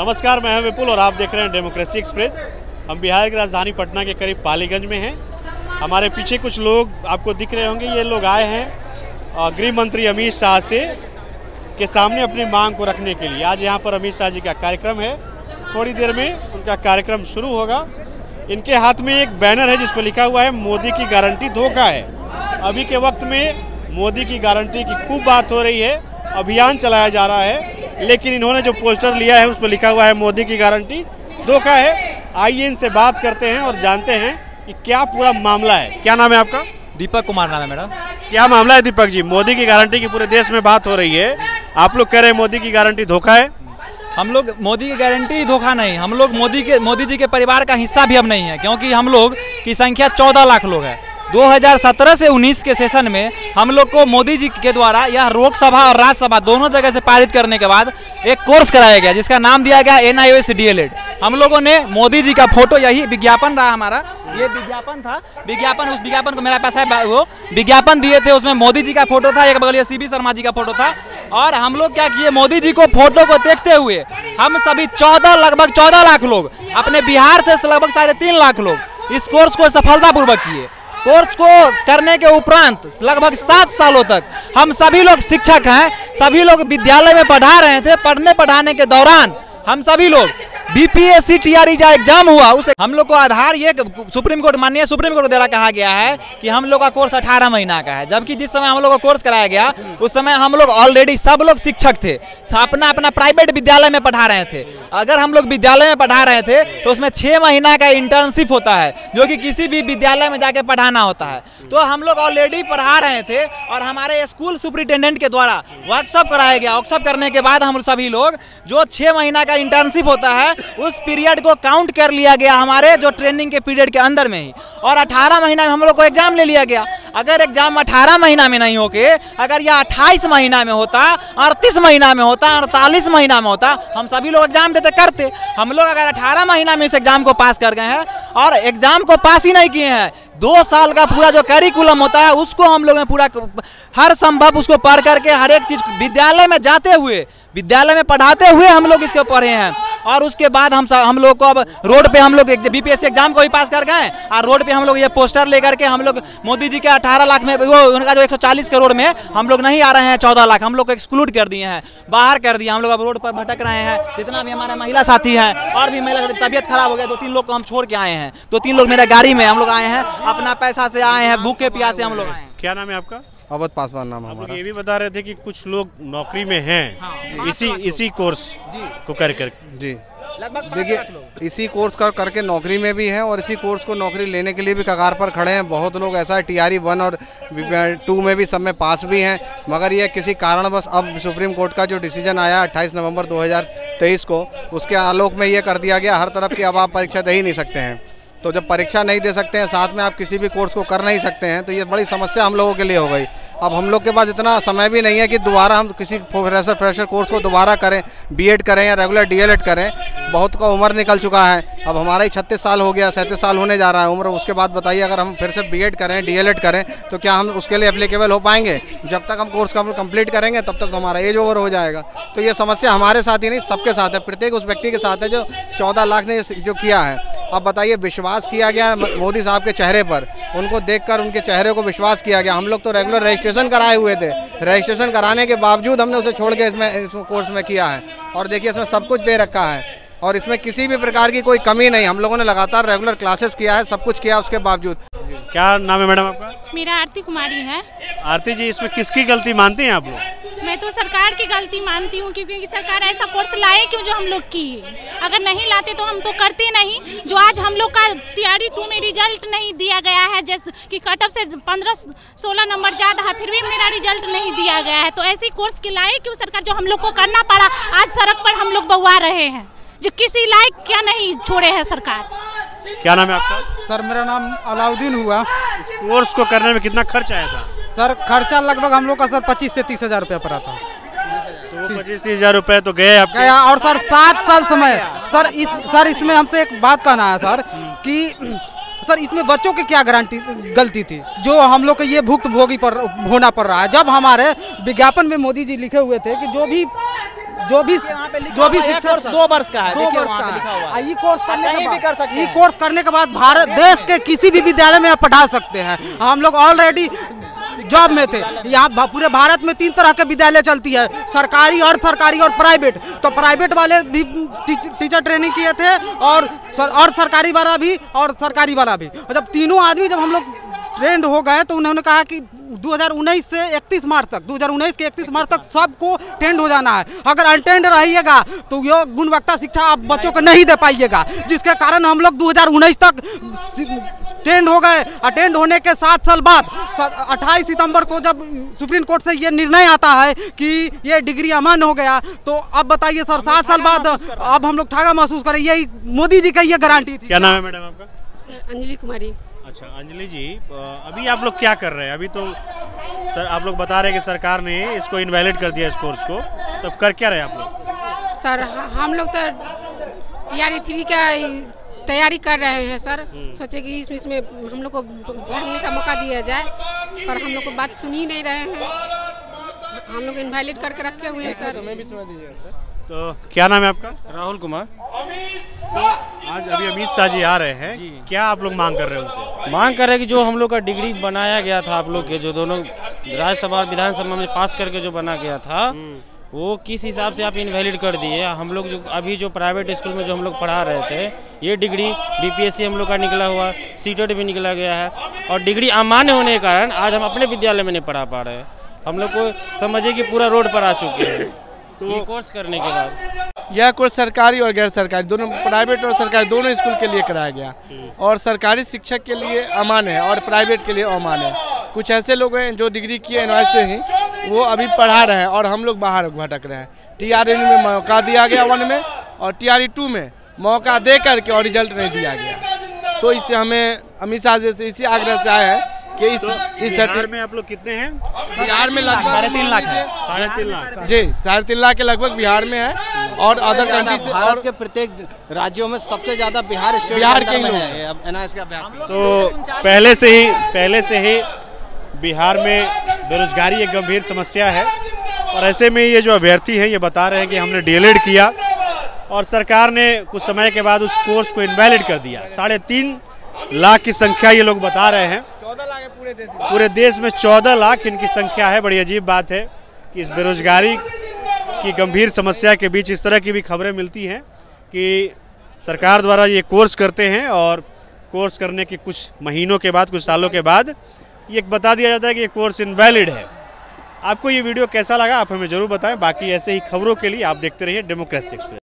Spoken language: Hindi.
नमस्कार, मैं हूं विपुल और आप देख रहे हैं डेमोक्रेसी एक्सप्रेस। हम बिहार की राजधानी पटना के करीब पालीगंज में हैं। हमारे पीछे कुछ लोग आपको दिख रहे होंगे। ये लोग आए हैं गृह मंत्री अमित शाह के सामने अपनी मांग को रखने के लिए। आज यहाँ पर अमित शाह जी का कार्यक्रम है। थोड़ी देर में उनका कार्यक्रम शुरू होगा। इनके हाथ में एक बैनर है जिस पर लिखा हुआ है मोदी की गारंटी धोखा है। अभी के वक्त में मोदी की गारंटी की खूब बात हो रही है, अभियान चलाया जा रहा है, लेकिन इन्होंने जो पोस्टर लिया है उस पर लिखा हुआ है मोदी की गारंटी धोखा है। आइए इनसे बात करते हैं और जानते हैं कि क्या पूरा मामला है। क्या नाम है आपका? दीपक कुमार नाम है मेरा। क्या मामला है दीपक जी? मोदी की गारंटी की पूरे देश में बात हो रही है, आप लोग कह रहे हैं मोदी की गारंटी धोखा है। हम लोग मोदी की गारंटी धोखा नहीं, हम लोग मोदी जी के परिवार का हिस्सा भी अब नहीं है, क्योंकि हम लोग की संख्या 14 लाख लोग है। 2017 से 19 के सेशन में हम लोग को मोदी जी के द्वारा यह लोकसभा और राज्यसभा दोनों जगह से पारित करने के बाद एक कोर्स कराया गया जिसका नाम दिया गया NIOS DLED। हम लोगों ने मोदी जी का फोटो, यही विज्ञापन रहा हमारा, ये विज्ञापन था। उस विज्ञापन को मेरा पास है, वो विज्ञापन दिए थे, उसमें मोदी जी का फोटो था, एक बगल CB शर्मा जी का फोटो था। और हम लोग क्या किए, मोदी जी को फोटो को देखते हुए हम सभी लगभग 14 लाख लोग अपने बिहार से लगभग 3.5 लाख लोग इस कोर्स को सफलतापूर्वक किए। कोर्स को करने के उपरांत लगभग 7 सालों तक हम सभी लोग शिक्षक हैं, सभी लोग विद्यालय में पढ़ा रहे थे। पढ़ाने के दौरान हम सभी लोग BPSC TRE जो एग्जाम हुआ उसे हम लोग को आधार, ये माननीय सुप्रीम कोर्ट द्वारा कहा गया है कि हम लोग का कोर्स 18 महीना का है, जबकि जिस समय हम लोग को कोर्स कराया गया उस समय हम लोग ऑलरेडी सब लोग शिक्षक थे, अपना प्राइवेट विद्यालय में पढ़ा रहे थे। अगर हम लोग विद्यालय में पढ़ा रहे थे तो उसमें 6 महीना का इंटर्नशिप होता है, जो कि किसी भी विद्यालय में जाके पढ़ाना होता है। तो हम लोग ऑलरेडी पढ़ा रहे थे और हमारे स्कूल सुपरिटेंडेंट के द्वारा वर्कशॉप कराया गया। वर्कशॉप करने के बाद हम सभी लोग जो 6 महीना का इंटर्नशिप होता है उस पीरियड को काउंट कर लिया गया हमारे जो ट्रेनिंग के पीरियड के अंदर में ही, और 18 महीना में हम लोग को एग्जाम ले लिया गया। अगर एग्जाम 18 महीना में नहीं होके अगर यह 28 महीना में होता, 38 महीना में होता, 48 महीना में होता, हम सभी लोग एग्जाम देते करते। हम लोग अगर 18 महीना में इस एग्जाम को पास कर गए हैं और एग्जाम को पास ही नहीं किए हैं, 2 साल का पूरा जो करिकुलम होता है उसको हम लोग ने पूरा हर संभव उसको पढ़ करके हर एक चीज विद्यालय में जाते हुए, विद्यालय में पढ़ाते हुए हम लोग इसको पढ़े हैं। और उसके बाद हम लोग को अब रोड पे हम लोग BPSC एग्जाम को भी पास कर गए और रोड पे हम लोग ये पोस्टर लेकर के हम लोग मोदी जी के 18 लाख में वो उनका जो 140 करोड़ में हम लोग नहीं आ रहे हैं। 14 लाख हम लोग को एक्सक्लूड कर दिए हैं, बाहर कर दिया। हम लोग अब रोड पर भटक रहे हैं। जितना भी हमारे महिला साथी हैं और भी महिला साथी तबियत खराब हो गया, 2-3 लोग को हम छोड़ के आए हैं। 2-3 लोग मेरे गाड़ी में हम लोग आए हैं, अपना पैसा से आए हैं, भूखे प्यासे हम लोग आए हैं। क्या नाम है आपका? अवध पासवान नाम है हमारा। ये भी बता रहे थे कि कुछ लोग नौकरी में हैं। हाँ, इसी कोर्स को कर जी देखिए, इसी कोर्स का करके नौकरी में भी है और इसी कोर्स को नौकरी लेने के लिए भी कगार पर खड़े हैं। बहुत लोग ऐसा है TRE 1 और 2 में भी सब में पास भी हैं, मगर ये किसी कारणवश अब सुप्रीम कोर्ट का जो डिसीजन आया 28 नवंबर 2023 को, उसके आलोक में ये कर दिया गया हर तरफ की अब आप परीक्षा दे ही नहीं सकते हैं। तो जब परीक्षा नहीं दे सकते हैं, साथ में आप किसी भी कोर्स को कर नहीं सकते हैं, तो ये बड़ी समस्या हम लोगों के लिए हो गई। अब हम लोग के पास इतना समय भी नहीं है कि दोबारा हम किसी फ्रेशर कोर्स को दोबारा करें, B.Ed करें या रेगुलर DLED करें। बहुत का उम्र निकल चुका है, अब हमारा ही 36 साल हो गया, 37 साल होने जा रहा है उम्र। उसके बाद बताइए, अगर हम फिर से B.Ed करें, DLED करें, तो क्या हम उसके लिए एप्लीकेबल हो पाएंगे? जब तक हम कोर्स कंप्लीट करेंगे तब तक हमारा एज ओवर हो जाएगा। तो ये समस्या हमारे साथ ही नहीं, सबके साथ है, प्रत्येक उस व्यक्ति के साथ है जो 14 लाख ने जो किया है। अब बताइए, विश्वास किया गया मोदी साहब के चेहरे पर, उनको देखकर उनके चेहरे को विश्वास किया गया। हम लोग तो रेगुलर रजिस्ट्रेशन कराए हुए थे, रजिस्ट्रेशन कराने के बावजूद हमने उसे छोड़ के इसमें कोर्स में किया है। और देखिए, इसमें सब कुछ दे रखा है और इसमें किसी भी प्रकार की कोई कमी नहीं। हम लोगों ने लगातार रेगुलर क्लासेस किया है, सब कुछ किया उसके बावजूद। क्या नाम है मैडम आपका? मेरा आरती कुमारी है। आरती जी, इसमें किसकी गलती मानती हैं आप लोग? मैं तो सरकार की गलती मानती हूँ, क्योंकि सरकार ऐसा कोर्स लाए क्यों जो हम लोग किए। अगर नहीं लाते तो हम तो करते नहीं। जो आज हम लोग का TRE 2 में रिजल्ट नहीं दिया गया है, जैसे कि कट ऑफ से 15-16 नंबर ज़्यादा है, फिर भी मेरा रिजल्ट नहीं दिया गया है। तो ऐसी कोर्स के लाए क्यों सरकार, जो हम लोग को करना पड़ा। आज सड़क पर हम लोग बउआ रहे हैं, जो किसी लायक क्या नहीं छोड़े हैं सरकार। क्या नाम है आपका? सर, मेरा नाम अलाउद्दीन हुआ। कोर्स को करने में कितना खर्च आया था? सर, खर्चा लगभग हम लोग का सर 25 से 30 हज़ार रुपया पड़ा था। तो 25-30 हज़ार रुपए तो गए आपके। गया। और सर 7 साल समय सर इसमें हमसे एक बात कहना है सर कि सर इसमें बच्चों की क्या गलती थी जो हम लोग को ये भुगतान होना पड़ रहा है। जब हमारे विज्ञापन में मोदी जी लिखे हुए थे कि जो भी जो भी कोर्स 2 वर्ष का है, 2 देखिए वर्ष वहाँ का पे लिखा हुआ है। है। ये कोर्स करने कहीं भी कर सकते ये हैं। कोर्स करने के बाद भारत देश के किसी भी विद्यालय में आप पढ़ा सकते हैं। हम लोग ऑलरेडी जॉब में थे। यहाँ पूरे भारत में 3 तरह के विद्यालय चलती है, सरकारी, अर्ध सरकारी और प्राइवेट। तो प्राइवेट वाले भी टीचर ट्रेनिंग किए थे और अर्ध सरकारी वाला भी और सरकारी वाला भी। और जब तीनों आदमी जब हम लोग ट्रेंड हो गए तो उन्होंने कहा कि 2019 से 31 मार्च तक 2019 के 31 मार्च तक सबको ट्रेंड हो जाना है। अगर अनट्रेंड रहिएगा तो ये गुणवत्ता शिक्षा आप बच्चों को नहीं दे पाइएगा, जिसके कारण हम लोग 2019 तक ट्रेंड हो गए। अटेंड होने के 7 साल बाद 28 सितंबर को जब सुप्रीम कोर्ट से ये निर्णय आता है कि ये डिग्री अमान्य हो गया, तो अब बताइए सर 7 साल बाद अब हम लोग ठगा महसूस करें। यही मोदी जी का ये गारंटी थी। क्या नाम है मैडम आपका? अंजलि कुमारी। अच्छा अंजलि जी, अभी आप लोग क्या कर रहे हैं? अभी तो सर आप लोग बता रहे हैं कि सरकार ने इसको इनवैलिड कर दिया इस कोर्स को, तब कर क्या रहे आप लोग? सर हम लोग तो TRE 3 का तैयारी कर रहे हैं सर। सोचे कि इसमें हम लोग को भरने का मौका दिया जाए, पर हम लोग को बात सुन ही नहीं रहे हैं। हम लोग इनवैलिड करके रखे हुए हैं सर। मैं भी सुना दीजिएगा सर। तो क्या नाम है आपका? राहुल कुमार। आज अभी अमित शाह जी आ रहे हैं, क्या आप लोग मांग कर रहे हैं उनसे? मांग कर रहे हैं कि जो हम लोग का डिग्री बनाया गया था, आप लोग के जो दोनों राज्यसभा और विधानसभा में पास करके जो बना गया था, वो किस हिसाब से आप इनवैलिड कर दिए। हम लोग जो अभी जो प्राइवेट स्कूल में जो हम लोग पढ़ा रहे थे, ये डिग्री BPSC हम लोग का निकला हुआ, सीटेट भी निकला गया है, और डिग्री अमान्य होने के कारण आज हम अपने विद्यालय में नहीं पढ़ा पा रहे हैं। हम लोग को समझिए कि पूरा रोड पर आ चुके हैं तो कोर्स करने के बाद। यह कोर्स सरकारी और गैर सरकारी दोनों, प्राइवेट और सरकारी दोनों स्कूल के लिए कराया गया, और सरकारी शिक्षक के लिए अमान्य है और प्राइवेट के लिए अमान्य है। कुछ ऐसे लोग हैं जो डिग्री किए NYS से ही, वो अभी पढ़ा रहे हैं और हम लोग बाहर भटक रहे हैं। TRE में मौका दिया गया 1 में, और TRE 2 में मौका दे करके और रिजल्ट नहीं दिया गया। तो इससे हमें अमित शाह जी से इसी आग्रह से आया है कि इस बिहार में आप लोग कितने हैं? बिहार में लगभग 3.5 लाख है। 3.5 लाख जी, 3.5 लाख के लगभग बिहार में है, और अदर कंट्री से भारत के प्रत्येक राज्यों में सबसे ज्यादा बिहार स्टेट बिहार के में लोग है अब NIS का अभ्यास। तो पहले से ही बिहार में बेरोजगारी एक गंभीर समस्या है, और ऐसे में ये जो अभ्यर्थी हैं ये बता रहे हैं कि हमने DLED किया और सरकार ने कुछ समय के बाद उस कोर्स को इनवैलिड कर दिया। 3.5 लाख की संख्या ये लोग बता रहे हैं। 14 लाख है पूरे देश में 14 लाख इनकी संख्या है। बड़ी अजीब बात है कि इस बेरोजगारी की गंभीर समस्या के बीच इस तरह की भी खबरें मिलती हैं कि सरकार द्वारा ये कोर्स करते हैं, और कोर्स करने के कुछ महीनों के बाद, कुछ सालों के बाद ये बता दिया जाता है कि ये कोर्स इनवैलिड है। आपको ये वीडियो कैसा लगा आप हमें ज़रूर बताएं। बाकी ऐसे ही खबरों के लिए आप देखते रहिए डेमोक्रेसी एक्सप्रेस।